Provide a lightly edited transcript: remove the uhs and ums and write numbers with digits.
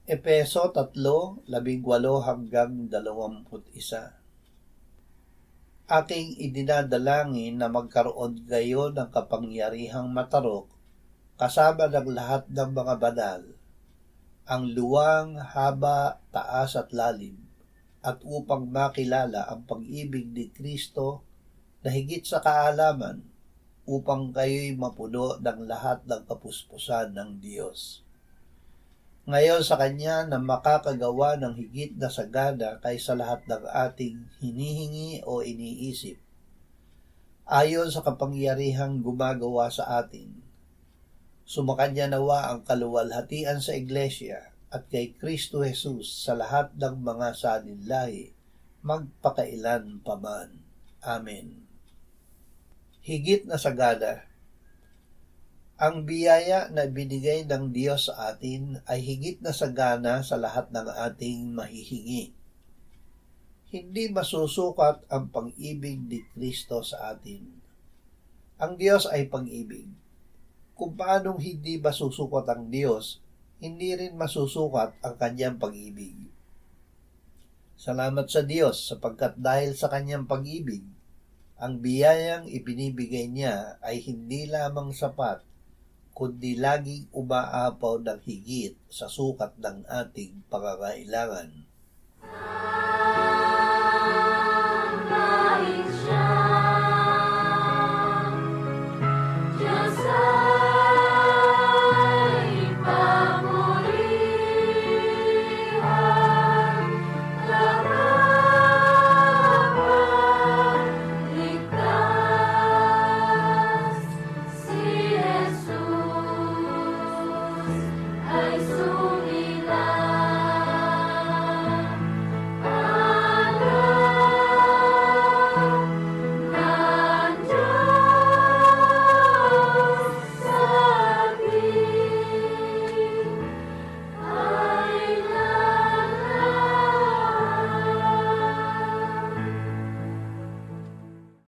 Efeso 3:18-21. Aking idinadalangin na magkaroon kayo ng kapangyarihang matarok kasama ng lahat ng mga banal, ang luwang, haba, taas at lalim, at upang makilala ang pag-ibig ni Kristo na higit sa kaalaman, upang kayo'y mapuno ng lahat ng kapuspusan ng Diyos. Ngayon sa Kanya na makakagawa ng higit na sagana kaysa lahat ng ating hinihingi o iniisip, ayon sa kapangyarihang gumagawa sa atin. Sumakanya nawa ang kaluwalhatian sa Iglesia at kay Kristo Jesus sa lahat ng mga saninlahi, magpakailan paman. Amen. Higit na sagana. Ang biyaya na binigay ng Diyos sa atin ay higit na sagana sa lahat ng ating mahihingi. Hindi masusukat ang pag-ibig ni Kristo sa atin. Ang Diyos ay pag-ibig. Kung paanong hindi masusukat ang Diyos, hindi rin masusukat ang Kanyang pag-ibig. Salamat sa Diyos sapagkat dahil sa Kanyang pag-ibig, ang biyayang ibinibigay niya ay hindi lamang sapat, kundi laging umaapaw ng higit sa sukat ng ating pangangailangan.